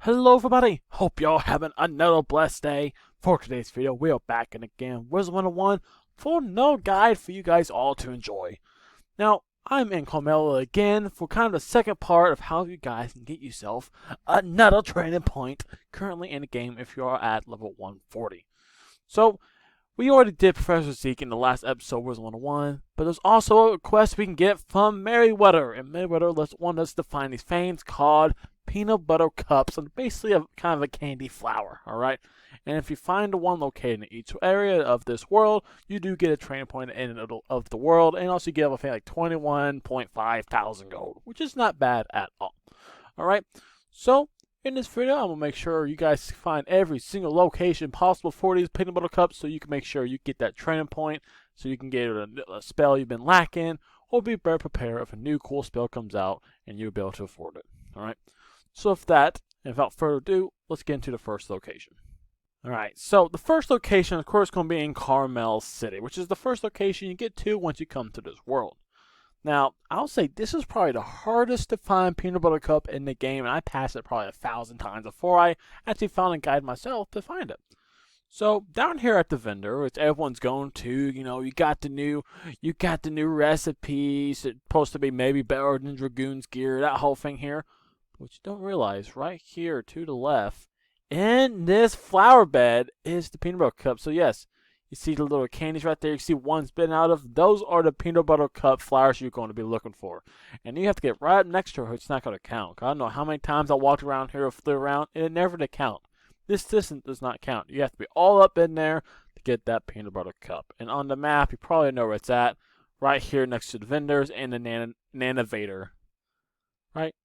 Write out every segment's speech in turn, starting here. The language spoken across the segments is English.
Hello everybody, hope y'all having another blessed day. For today's video, we are back in again, Wizard101, for no guide for you guys all to enjoy. Now, I'm in Karmelle again for kind of the second part of how you guys can get yourself another training point currently in the game if you are at level 140. So, we already did Professor Zeke in the last episode, Wizard101, but there's also a quest we can get from Merryweather, and Merryweather wants us to find these things called peanut butter cups, and basically kind of a candy flower, alright? And if you find the one located in each area of this world, you do get a training point in the end of the world, and also you get a thing like 21.5 thousand gold, which is not bad at all. Alright, so in this video, I'm going to make sure you guys find every single location possible for these peanut butter cups so you can make sure you get that training point so you can get a spell you've been lacking or be better prepared if a new cool spell comes out and you'll be able to afford it. Alright, so with that, and without further ado, let's get into the first location. Alright, so the first location, of course, is going to be in Karmelle City, which is the first location you get to once you come to this world. Now, I'll say this is probably the hardest to find peanut butter cup in the game, and I passed it probably 1,000 times before I actually found a guide myself to find it. So down here at the vendor, which everyone's going to, you got the new recipes. It's supposed to be maybe better than Dragoon's gear, that whole thing here. What you don't realize, right here to the left, in this flower bed is the peanut butter cup. So yes. You see the little candies right there. You see one spitting out of. Those are the peanut butter cup flowers you're going to be looking for. And you have to get right up next to her. It's not going to count. I don't know how many times I walked around here or flew around. And it never did count. This distance does not count. You have to be all up in there to get that peanut butter cup. And on the map, you probably know where it's at. Right here next to the vendors and the Nanavator. Right?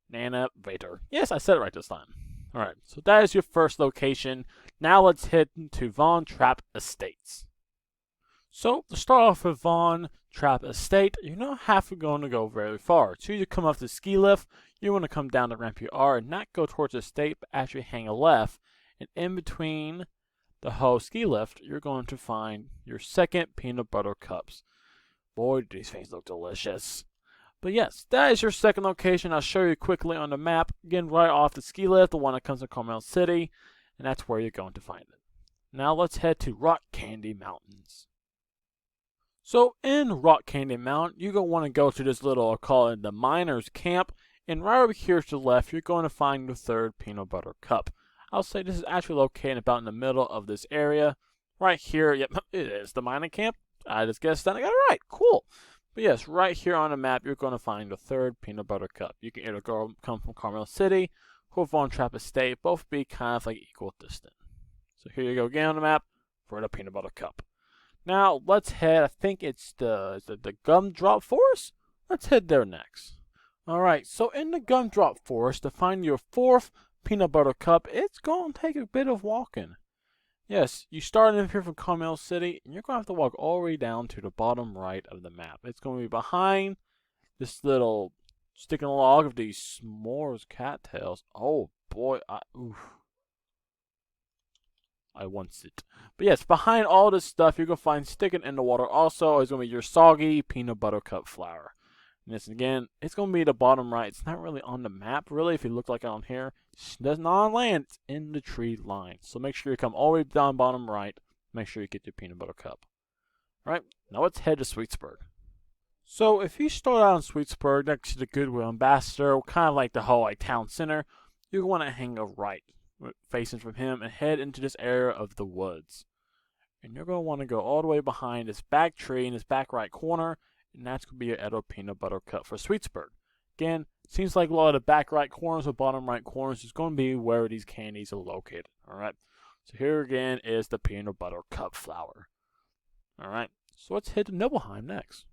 Nanavator. Yes, I said it right this time. Alright, so that is your first location. Now let's head to Vaughn Trap Estates. So, to start off with Vaughn Trap Estate, you're not have to go very far. So you come up the ski lift, you want to come down the ramp you are and not go towards the estate, but actually hang a left. And in between the whole ski lift, you're going to find your second peanut butter cups. Boy, do these things look delicious. But yes, that is your second location. I'll show you quickly on the map. Again, right off the ski lift, the one that comes to Karmelle City. And that's where you're going to find it. Now let's head to Rock Candy Mountains. So in Rock Candy Mountain, you're going to want to go to this little, I'll call it the Miners Camp. And right over here to the left, you're going to find your third peanut butter cup. I'll say this is actually located about in the middle of this area. Right here, yep, it is the Miner Camp. I just guessed that I got it right. Cool. But yes, right here on the map, you're going to find the third peanut butter cup. You can either come from Karmelle City or Vaughn Trap Estate. Both be kind of like equal distance. So here you go again on the map for the peanut butter cup. Now, let's head, I think it's the Gumdrop Forest? Let's head there next. Alright, so in the Gumdrop Forest, to find your fourth peanut butter cup, it's going to take a bit of walking. Yes, you start in here from Karmelle City, and you're going to have to walk all the way down to the bottom right of the map. It's going to be behind this little sticking log of these s'mores cattails. Oh boy, I want it. But yes, behind all this stuff, you're going to find sticking in the water also is going to be your soggy peanut butter cup flower. And this again, it's going to be the bottom right. It's not really on the map, really, if you look like it on here. It's not on land, it's in the tree line. So make sure you come all the way down bottom right. Make sure you get your peanut butter cup. Alright, now let's head to Sweetsburg. So if you start out in Sweetsburg next to the Goodwill Ambassador, kind of like the whole town center, you're going to hang a right facing from him and head into this area of the woods. And you're going to want to go all the way behind this back tree in this back right corner. And that's going to be your Edo peanut butter cup for Sweetsburg. Again, seems like a lot of the back right corners or bottom right corners is going to be where these candies are located. Alright, so here again is the peanut butter cup flower. Alright, so let's head to Nobleheim next.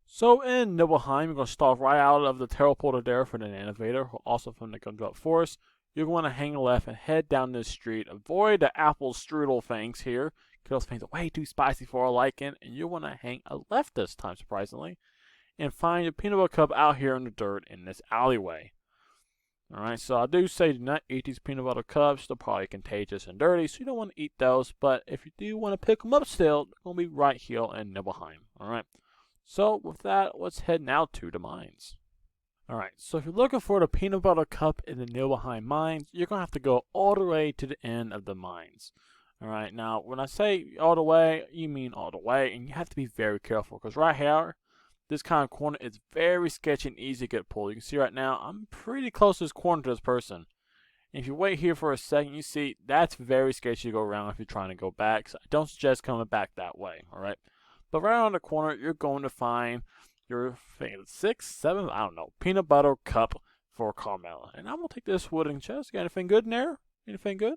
So in Nobleheim, you're going to start right out of the teleporter there for the Nanavator, also from the Gumdrop Forest. You're going to hang left and head down this street. Avoid the apple strudel things here. Those things are way too spicy for our liking, and you want to hang a left this time, surprisingly, and find your peanut butter cup out here in the dirt in this alleyway. Alright, so I do say do not eat these peanut butter cups. They're probably contagious and dirty, so you don't want to eat those, but if you do want to pick them up still, they're going to be right here in Nobleheim. Alright, so with that, let's head now to the mines. Alright, so if you're looking for the peanut butter cup in the Nobleheim mines, you're going to have to go all the way to the end of the mines. Alright, now when I say all the way, you mean all the way, and you have to be very careful, because right here, this kind of corner is very sketchy and easy to get pulled. You can see right now, I'm pretty close to this corner to this person. And if you wait here for a second, you see that's very sketchy to go around if you're trying to go back. So I don't suggest coming back that way, alright? But right on the corner, you're going to find your 6th, 7th, I don't know, peanut butter cup for Karmelle. And I'm going to take this wooden chest. Got anything good in there? Anything good?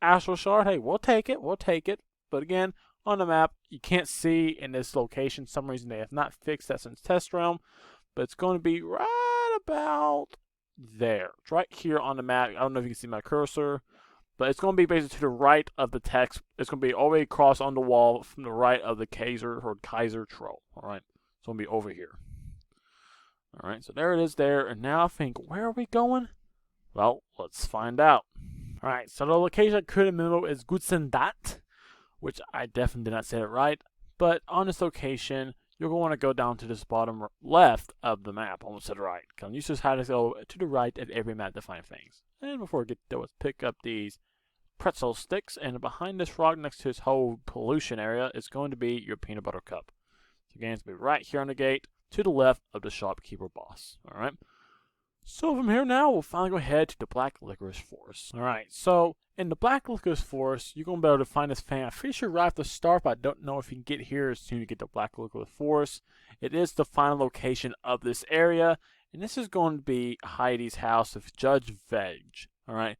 Astral shard, hey, we'll take it. We'll take it. But again, on the map, you can't see in this location. For some reason, they have not fixed that since test realm. But it's going to be right about there. It's right here on the map. I don't know if you can see my cursor. But it's going to be basically to the right of the text. It's going to be already across on the wall from the right of the Kaiser troll. Alright. It's going to be over here. Alright, so there it is there. And now I think, where are we going? Well, let's find out. Alright, so the location I could remember is Gutsendat, which I definitely did not say it right. But on this location, you're going to want to go down to this bottom left of the map, almost to the right. Because you just have to go to the right of every map to find things. And before we get there, let's pick up these pretzel sticks. And behind this rock next to this whole pollution area is going to be your peanut butter cup. So again, it's going to be right here on the gate to the left of the shopkeeper boss. Alright. So from here now, we'll finally go ahead to the Black Licorice Forest. Alright, so in the Black Licorice Forest, you're going to be able to find this thing. I'm pretty sure right at the start, but I don't know if you can get here as soon as you get to Black Licorice Forest. It is the final location of this area, and this is going to be Heidi's house of Judge Veg. Alright,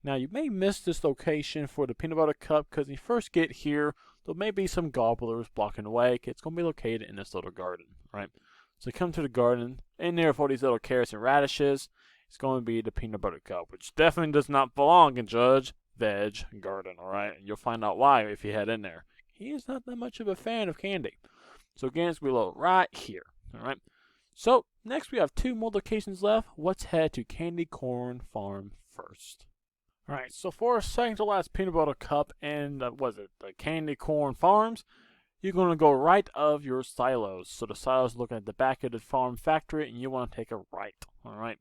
now you may miss this location for the peanut butter cup, because when you first get here, there may be some gobblers blocking the way. It's going to be located in this little garden. Right. So come to the garden, in there with all these little carrots and radishes, it's going to be the peanut butter cup, which definitely does not belong in Judge Veg Garden, alright? And you'll find out why if you head in there. He is not that much of a fan of candy. So again, it's going to be right here, alright? So, next we have 2 more locations left. Let's head to Candy Corn Farm first. Alright, so for our second to last peanut butter cup and, the Candy Corn Farms, you're going to go right of your silos. So the silos are looking at the back of the farm factory, and you want to take a right. Alright.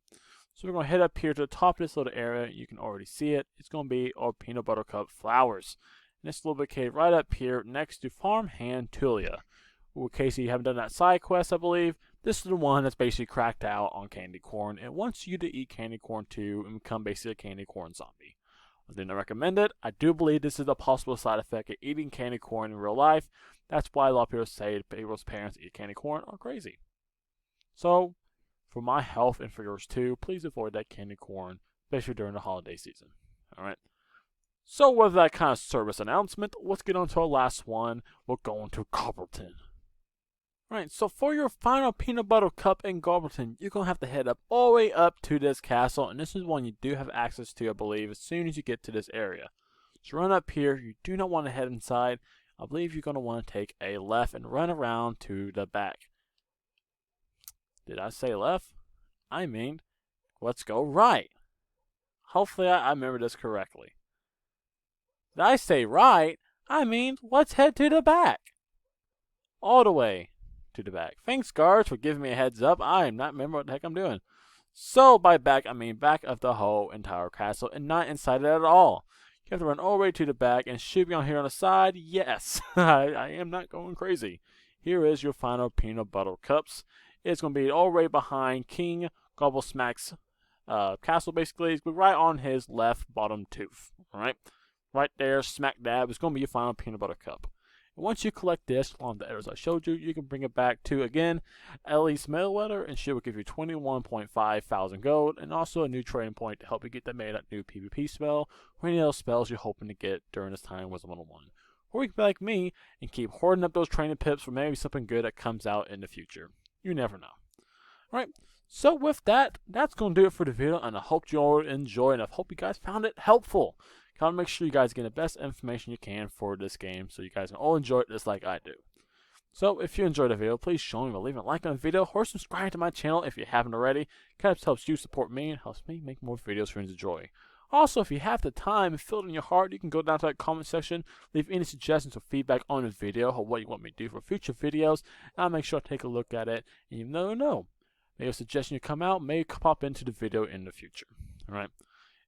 So we're going to head up here to the top of this little area. You can already see it. It's going to be our peanut butter cup flowers. And it's located right up here next to Farm Hand Tulia. In case you haven't done that side quest, I believe, this is the one that's basically cracked out on candy corn. It wants you to eat candy corn too and become basically a candy corn zombie. I do not recommend it. I do believe this is a possible side effect of eating candy corn in real life. That's why a lot of people say people's parents eat candy corn are crazy. So, for my health and for yours too, please avoid that candy corn, especially during the holiday season. Alright. So with that kind of service announcement, let's get on to our last one. We're going to Garberton. Alright, so for your final peanut butter cup in Garberton, you're going to have to head up all the way up to this castle. And this is one you do have access to, I believe, as soon as you get to this area. So run up here. You do not want to head inside. I believe you're going to want to take a left and run around to the back. Did I say left? I mean, let's go right. Hopefully I remember this correctly. Did I say right? I mean, let's head to the back. All the way to the back. Thanks, guards, for giving me a heads up. I am not remembering what the heck I'm doing. So, by back, I mean back of the whole entire castle and not inside it at all. You have to run all the way to the back and should be on here on the side. Yes, I am not going crazy. Here is your final peanut butter cups. It's going to be all the way behind King Gobblesmack's castle, basically. It's going to be right on his left bottom tooth. Alright? Right there, smack dab, is going to be your final peanut butter cup. And once you collect this, along the errors I showed you, you can bring it back to, again, Ellie's Mailweather, and she will give you 21.5 thousand gold, and also a new trading point to help you get that made up new PvP spell, or any other spells you're hoping to get during this time with Wizard101. Or you can be like me, and keep hoarding up those training pips for maybe something good that comes out in the future. You never know. Alright, so with that, that's going to do it for the video, and I hope you all enjoyed, and I hope you guys found it helpful. Gotta make sure you guys get the best information you can for this game so you guys can all enjoy it just like I do. So if you enjoyed the video, please show me by leaving a like on the video or subscribe to my channel if you haven't already. It kind of helps you support me and helps me make more videos for you to enjoy. Also, if you have the time and feel it in your heart, you can go down to that comment section, leave any suggestions or feedback on the video or what you want me to do for future videos, and I'll make sure to take a look at it and you never know. maybe a suggestion you come out, may pop into the video in the future. Alright.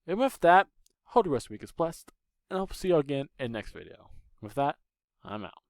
And with that, hope the rest of the week is blessed, and I'll see you again in the next video. With that, I'm out.